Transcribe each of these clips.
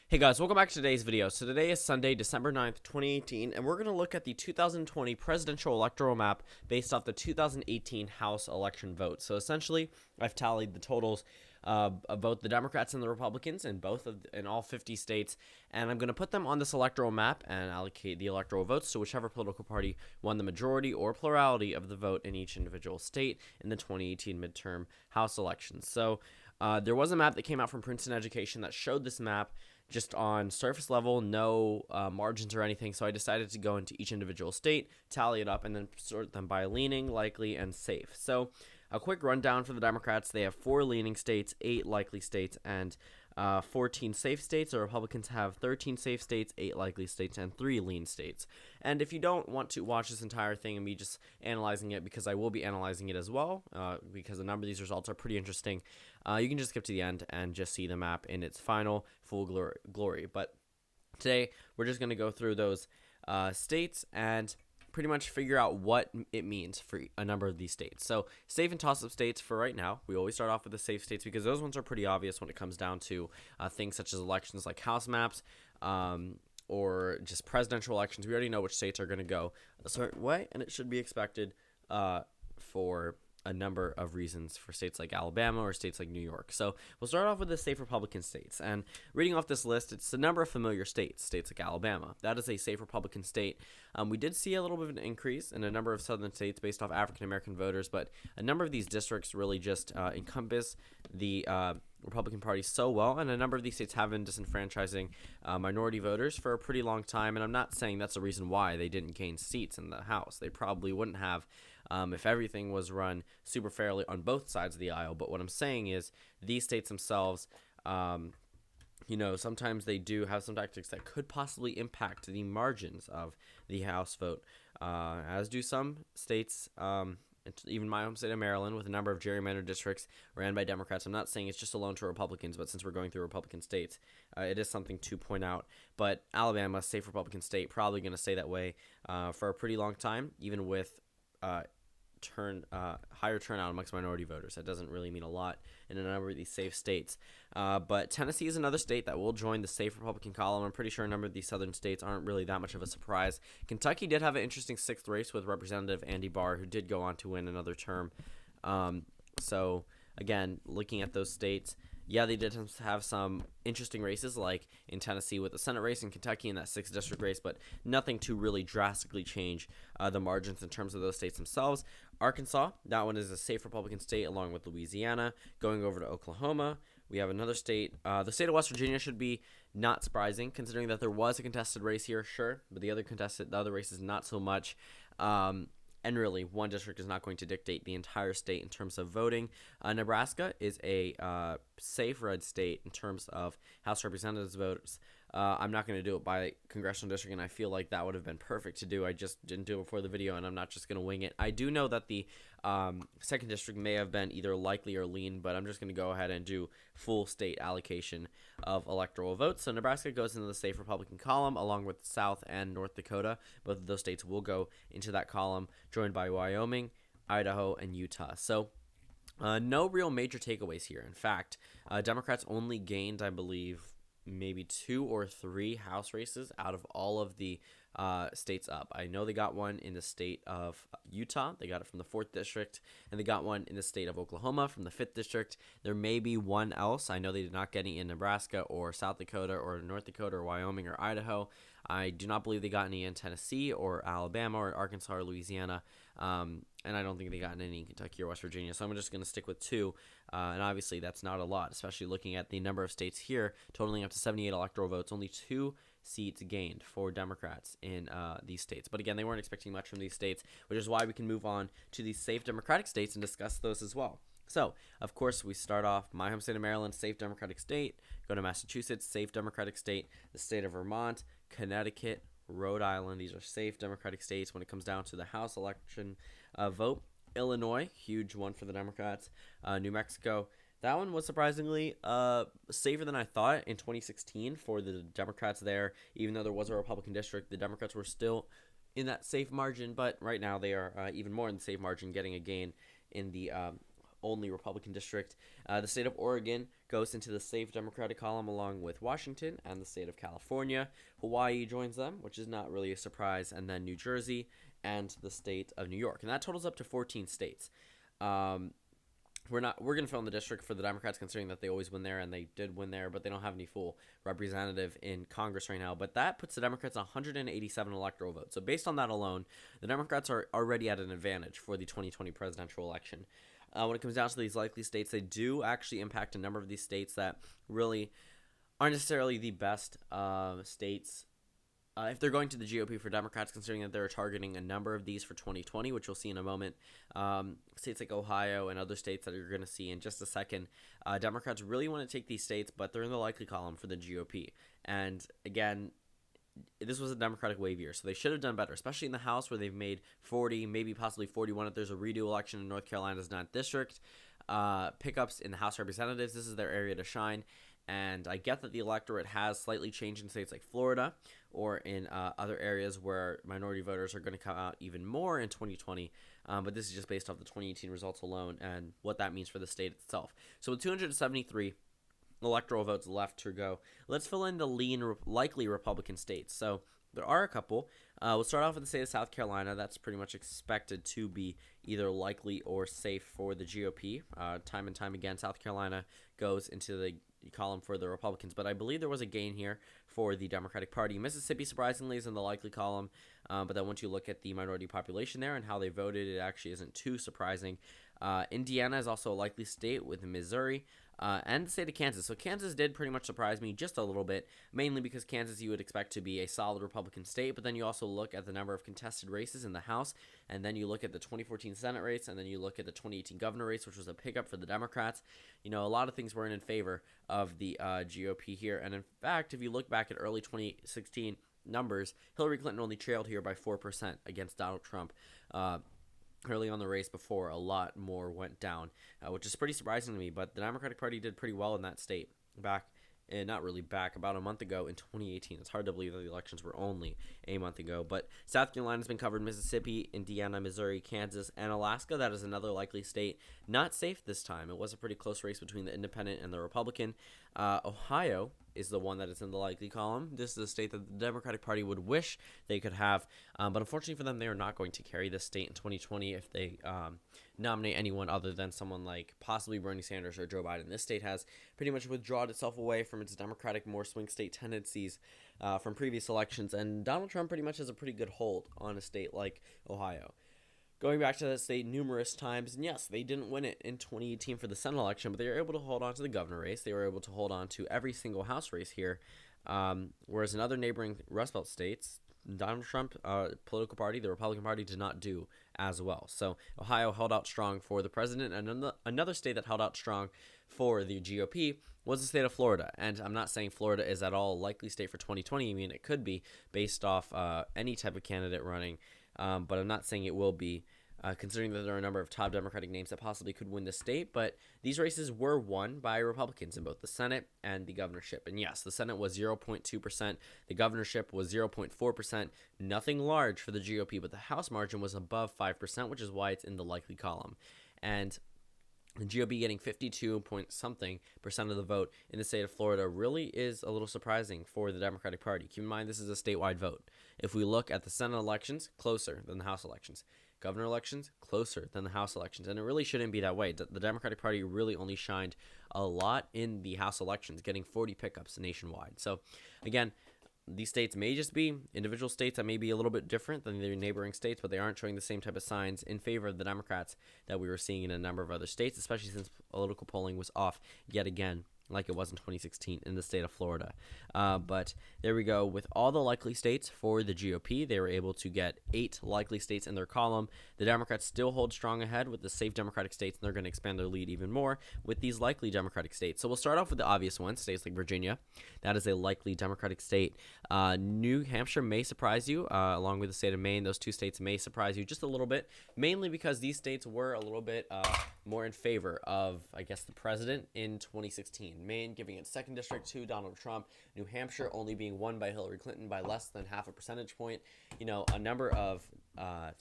Hey guys, welcome back to today's video. So today is Sunday, December 9th, 2018, and we're going to look at the 2020 presidential electoral map based off the 2018 House election vote. So essentially, I've tallied the totals of both the Democrats and the Republicans in all 50 states, and I'm going to put them on this electoral map and allocate the electoral votes to whichever political party won the majority or plurality of the vote in each individual state in the 2018 midterm House elections. So there was a map that came out from Princeton Education that showed this map just on surface level, no margins or anything. So I decided to go into each individual state, tally it up, and then sort them by leaning, likely, and safe. So a quick rundown for the Democrats. They have 4 leaning states, 8 likely states, and 14 safe states. The Republicans have 13 safe states, 8 likely states, and 3 lean states. And if you don't want to watch this entire thing and me just analyzing it, because I will be analyzing it as well, because a number of these results are pretty interesting, you can just skip to the end and just see the map in its final full glory. But today, we're just going to go through those states and pretty much figure out what it means for a number of these states. So safe and toss-up states for right now. We always start off with the safe states because those ones are pretty obvious when it comes down to things such as elections like House maps or just presidential elections. We already know which states are going to go a certain way, and it should be expected for a number of reasons for states like Alabama or states like New York. So we'll start off with the safe Republican states. And reading off this list, it's a number of familiar states, states like Alabama. That is a safe Republican state. We did see a little bit of an increase in a number of southern states based off African-American voters, but a number of these districts really just encompass the Republican Party so well, and a number of these states have been disenfranchising minority voters for a pretty long time, and I'm not saying that's the reason why they didn't gain seats in the House. They probably wouldn't have if everything was run super fairly on both sides of the aisle, but what I'm saying is these states themselves, sometimes they do have some tactics that could possibly impact the margins of the House vote, as do some states, even my home state of Maryland, with a number of gerrymandered districts ran by Democrats. I'm not saying it's just alone to Republicans, but since we're going through Republican states, it is something to point out. But Alabama, safe Republican state, probably going to stay that way for a pretty long time, even with higher turnout amongst minority voters. That doesn't really mean a lot in a number of these safe states. But Tennessee is another state that will join the safe Republican column. I'm pretty sure a number of these southern states aren't really that much of a surprise. Kentucky did have an interesting 6th race with Representative Andy Barr, who did go on to win another term. So, again, looking at those states, yeah, they did have some interesting races, like in Tennessee with the Senate race, in Kentucky in that 6th district race, but nothing to really drastically change the margins in terms of those states themselves. Arkansas, that one is a safe Republican state along with Louisiana. Going over to Oklahoma, we have another state. The state of West Virginia should be not surprising, considering that there was a contested race here, sure, but the other races not so much. And really, one district is not going to dictate the entire state in terms of voting. Nebraska is a safe red state in terms of House Representatives votes. I'm not going to do it by congressional district, and I feel like that would have been perfect to do. I just didn't do it before the video, and I'm not just going to wing it. I do know that the 2nd district may have been either likely or lean, but I'm just going to go ahead and do full state allocation of electoral votes. So Nebraska goes into the safe Republican column, along with South and North Dakota. Both of those states will go into that column, joined by Wyoming, Idaho, and Utah. So no real major takeaways here. In fact, Democrats only gained, I believe, maybe 2 or 3 House races out of all of the states up. I know they got one in the state of Utah. They got it from the 4th district, and they got one in the state of Oklahoma from the 5th district. There may be one else. I know they did not get any in Nebraska or South Dakota or North Dakota or Wyoming or Idaho. I do not believe they got any in Tennessee or Alabama or Arkansas or Louisiana. And I don't think they got any in Kentucky or West Virginia. So I'm just going to stick with 2. And obviously that's not a lot, especially looking at the number of states here, totaling up to 78 electoral votes. Only 2 seats gained for Democrats in these states. But again, they weren't expecting much from these states, which is why we can move on to these safe Democratic states and discuss those as well. So, of course, we start off my home state of Maryland, safe Democratic state. Go to Massachusetts, safe Democratic state. The state of Vermont, Connecticut, Rhode Island. These are safe Democratic states when it comes down to the House election vote. Illinois, huge one for the Democrats. New Mexico, that one was surprisingly safer than I thought in 2016 for the Democrats there. Even though there was a Republican district, the Democrats were still in that safe margin, but right now they are even more in the safe margin, getting a gain in the only Republican district. The state of Oregon goes into the safe Democratic column along with Washington and the state of California. Hawaii joins them, which is not really a surprise, and then New Jersey and the state of New York. And that totals up to 14 states. We're going to fill in the district for the Democrats, considering that they always win there, and they did win there, but they don't have any full representative in Congress right now. But that puts the Democrats 187 electoral votes. So based on that alone, the Democrats are already at an advantage for the 2020 presidential election. When it comes down to these likely states, they do actually impact a number of these states that really aren't necessarily the best states. If they're going to the GOP for Democrats, considering that they're targeting a number of these for 2020, which we'll see in a moment, states like Ohio and other states that you're going to see in just a second, Democrats really want to take these states, but they're in the likely column for the GOP. And again, this was a Democratic wave year, so they should have done better, especially in the House where they've made 40, maybe possibly 41 if there's a redo election in North Carolina's 9th district. Pickups in the House of Representatives, this is their area to shine. And I get that the electorate has slightly changed in states like Florida or in other areas where minority voters are going to come out even more in 2020. But this is just based off the 2018 results alone and what that means for the state itself. So with 273 electoral votes left to go, let's fill in the likely Republican states. So there are a couple. We'll start off with the state of South Carolina. That's pretty much expected to be either likely or safe for the GOP. Time and time again, South Carolina goes into the column for the Republicans, but I believe there was a gain here for the Democratic Party. Mississippi, surprisingly, is in the likely column, but then once you look at the minority population there and how they voted, it actually isn't too surprising. Indiana is also a likely state with Missouri and the state of Kansas. So Kansas did pretty much surprise me just a little bit, mainly because Kansas you would expect to be a solid Republican state, but then you also look at the number of contested races in the House, and then you look at the 2014 Senate race, and then you look at the 2018 governor race, which was a pickup for the Democrats. You know, a lot of things weren't in favor of the GOP here, and in fact, if you look back at early 2016 numbers, Hillary Clinton only trailed here by 4% against Donald Trump. Early on the race before a lot more went down, which is pretty surprising to me, but the Democratic Party did pretty well in that state about a month ago in 2018. It's hard to believe that the elections were only a month ago, but South Carolina's been covered. Mississippi, Indiana, Missouri, Kansas, and Alaska. That is another likely state. Not safe this time. It was a pretty close race between the independent and the Republican. Ohio is the one that is in the likely column. This is a state that the Democratic Party would wish they could have, but unfortunately for them, they are not going to carry this state in 2020 if they nominate anyone other than someone like possibly Bernie Sanders or Joe Biden. This state has pretty much withdrawn itself away from its Democratic, more swing state tendencies from previous elections, and Donald Trump pretty much has a pretty good hold on a state like Ohio. Going back to that state numerous times, and yes, they didn't win it in 2018 for the Senate election, but they were able to hold on to the governor race. They were able to hold on to every single House race here, whereas in other neighboring Rust Belt states, Donald Trump political party, the Republican Party, did not do as well. So Ohio held out strong for the president, and another state that held out strong for the GOP was the state of Florida. And I'm not saying Florida is at all a likely state for 2020. I mean, it could be based off any type of candidate running, but I'm not saying it will be. Considering that there are a number of top Democratic names that possibly could win the state, but these races were won by Republicans in both the Senate and the governorship. And yes, the Senate was 0.2%, the governorship was 0.4%, nothing large for the GOP, but the House margin was above 5%, which is why it's in the likely column. And the GOP getting 52 point something percent of the vote in the state of Florida really is a little surprising for the Democratic Party. Keep in mind, this is a statewide vote. If we look at the Senate elections, closer than the House elections. Governor elections, closer than the House elections. And it really shouldn't be that way. The Democratic Party really only shined a lot in the House elections, getting 40 pickups nationwide. So, again, these states may just be individual states that may be a little bit different than their neighboring states, but they aren't showing the same type of signs in favor of the Democrats that we were seeing in a number of other states, especially since political polling was off yet again, like it was in 2016 in the state of Florida. But there we go. With all the likely states for the GOP, they were able to get 8 likely states in their column. The Democrats still hold strong ahead with the safe Democratic states, and they're going to expand their lead even more with these likely Democratic states. So we'll start off with the obvious ones, states like Virginia. That is a likely Democratic state. New Hampshire may surprise you, along with the state of Maine. Those two states may surprise you just a little bit, mainly because these states were a little bit more in favor of, I guess, the president in 2016. Maine giving its 2nd district to Donald Trump. New Hampshire only being won by Hillary Clinton by less than half a percentage point. A number of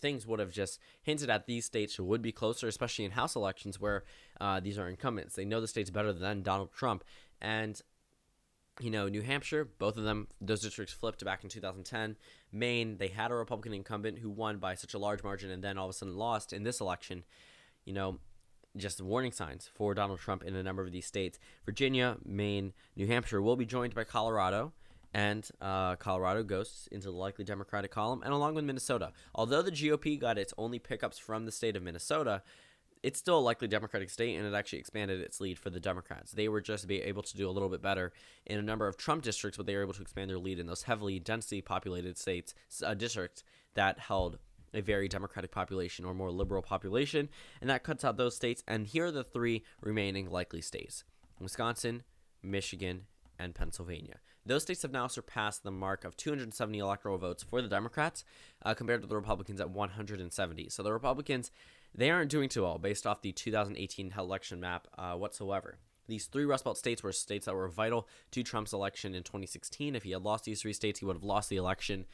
things would have just hinted at these states would be closer, especially in House elections where these are incumbents. They know the states better than Donald Trump. And New Hampshire, both of them, those districts flipped back in 2010. Maine, they had a Republican incumbent who won by such a large margin and then all of a sudden lost in this election. Just warning signs for Donald Trump in a number of these states. Virginia, Maine, New Hampshire will be joined by Colorado, and Colorado goes into the likely Democratic column, and along with Minnesota. Although the GOP got its only pickups from the state of Minnesota, it's still a likely Democratic state, and it actually expanded its lead for the Democrats. They were just able to do a little bit better in a number of Trump districts, but they were able to expand their lead in those heavily densely populated states, districts that held a very Democratic population or more liberal population, and that cuts out those states. And here are the 3 remaining likely states: Wisconsin, Michigan, and Pennsylvania. Those states have now surpassed the mark of 270 electoral votes for the Democrats compared to the Republicans at 170. So the Republicans, they aren't doing too well based off the 2018 election map whatsoever. These 3 Rust Belt states were states that were vital to Trump's election in 2016. If he had lost these 3 states, he would have lost the election.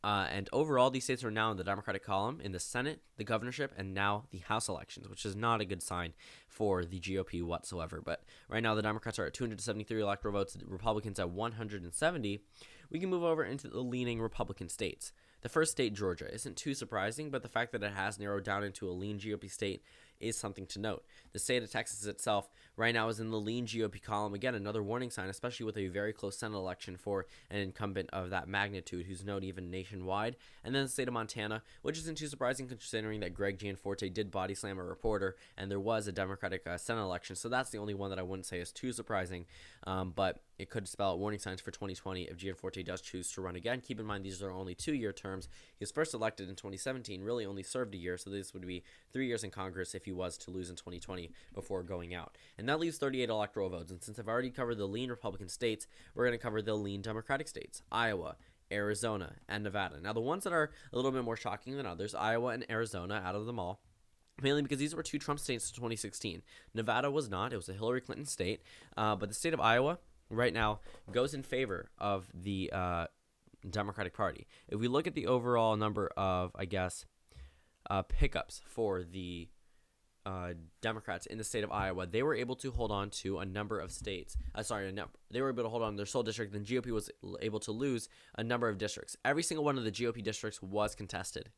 And overall, these states are now in the Democratic column in the Senate, the governorship, and now the House elections, which is not a good sign for the GOP whatsoever. But right now, the Democrats are at 273 electoral votes, the Republicans at 170. We can move over into the leaning Republican states. The first state, Georgia, isn't too surprising, but the fact that it has narrowed down into a lean GOP state is something to note. The state of Texas itself right now is in the lean GOP column. Again, another warning sign, especially with a very close Senate election for an incumbent of that magnitude who's known even nationwide. And then the state of Montana, which isn't too surprising considering that Greg Gianforte did body slam a reporter and there was a Democratic Senate election. So that's the only one that I wouldn't say is too surprising. But it could spell out warning signs for 2020 if Gianforte does choose to run again. Keep in mind, these are only 2-year terms. He was first elected in 2017, really only served a year, so this would be 3 years in Congress if he was to lose in 2020 before going out. And that leaves 38 electoral votes. And since I've already covered the lean Republican states, we're going to cover the lean Democratic states: Iowa, Arizona, and Nevada. Now, the ones that are a little bit more shocking than others, Iowa and Arizona out of them all, mainly because these were 2 Trump states in 2016. Nevada was not. It was a Hillary Clinton state. But the state of Iowa right now goes in favor of the Democratic Party. If we look at the overall number of, pickups for the Democrats in the state of Iowa, they were able to hold on to a number of states. They were able to hold on to their sole district. Then GOP was able to lose a number of districts. Every single one of the GOP districts was contested,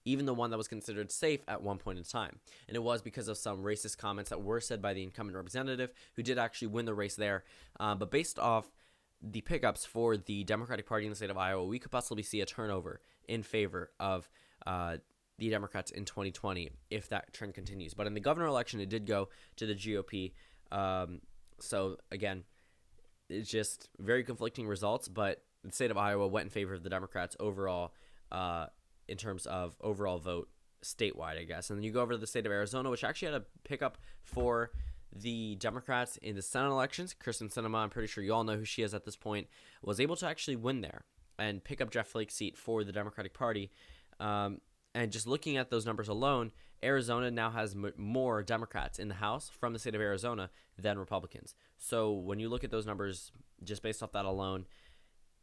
even the one that was considered safe at one point in time. And it was because of some racist comments that were said by the incumbent representative who did actually win the race there. But based off the pickups for the Democratic Party in the state of Iowa, we could possibly see a turnover in favor of the Democrats in 2020 if that trend continues. But in the governor election, it did go to the GOP. So, again, it's just very conflicting results, but the state of Iowa went in favor of the Democrats overall in terms of overall vote statewide, I guess. And then you go over to the state of Arizona, which actually had a pickup for the Democrats in the Senate elections. Kristen Sinema, I'm pretty sure you all know who she is at this point, was able to actually win there and pick up Jeff Flake's seat for the Democratic Party. And just looking at those numbers alone, Arizona now has more Democrats in the House from the state of Arizona than Republicans. So when you look at those numbers, just based off that alone,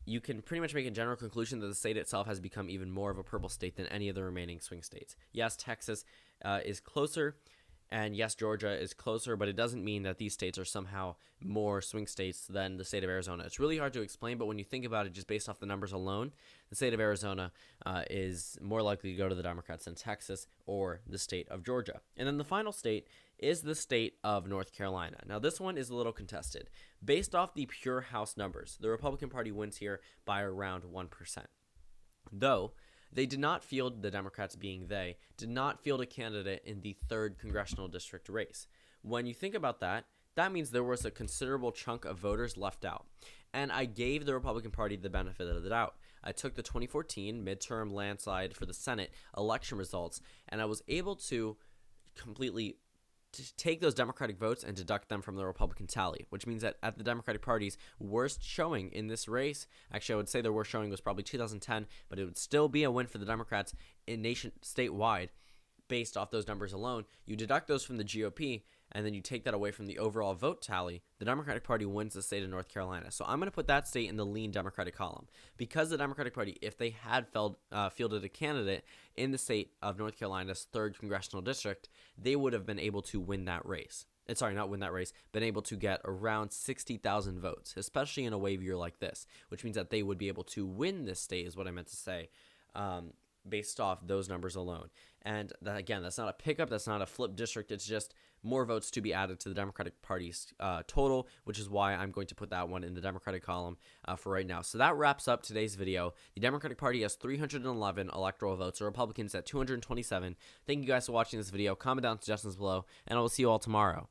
you can pretty much make a general conclusion that the state itself has become even more of a purple state than any of the remaining swing states. Yes, Texas is closer, and yes, Georgia is closer, but it doesn't mean that these states are somehow more swing states than the state of Arizona. It's really hard to explain, but when you think about it just based off the numbers alone, the state of Arizona is more likely to go to the Democrats than Texas or the state of Georgia. And then the final state is the state of North Carolina. Now, this one is a little contested. Based off the pure House numbers, the Republican Party wins here by around 1%. Though, they did not field, the Democrats being they, did not field a candidate in the 3rd congressional district race. When you think about that, that means there was a considerable chunk of voters left out. And I gave the Republican Party the benefit of the doubt. I took the 2014 midterm landslide for the Senate election results, and I was able to completely take those Democratic votes and deduct them from the Republican tally, which means that at the Democratic Party's worst showing in this race, actually I would say their worst showing was probably 2010, but it would still be a win for the Democrats statewide based off those numbers alone. You deduct those from the GOP, and then you take that away from the overall vote tally, the Democratic Party wins the state of North Carolina. So I'm going to put that state in the lean Democratic column, because the Democratic Party, if they had fielded a candidate in the state of North Carolina's 3rd congressional district, they would have been able to win that race. Sorry, not win that race, been able to get around 60,000 votes, especially in a wave year like this, which means that they would be able to win this state, is what I meant to say, based off those numbers alone. And that, again, that's not a pickup, that's not a flip district, it's just more votes to be added to the Democratic Party's total, which is why I'm going to put that one in the Democratic column for right now. So that wraps up today's video. The Democratic Party has 311 electoral votes, the Republicans at 227. Thank you guys for watching this video. Comment down suggestions below, and I will see you all tomorrow.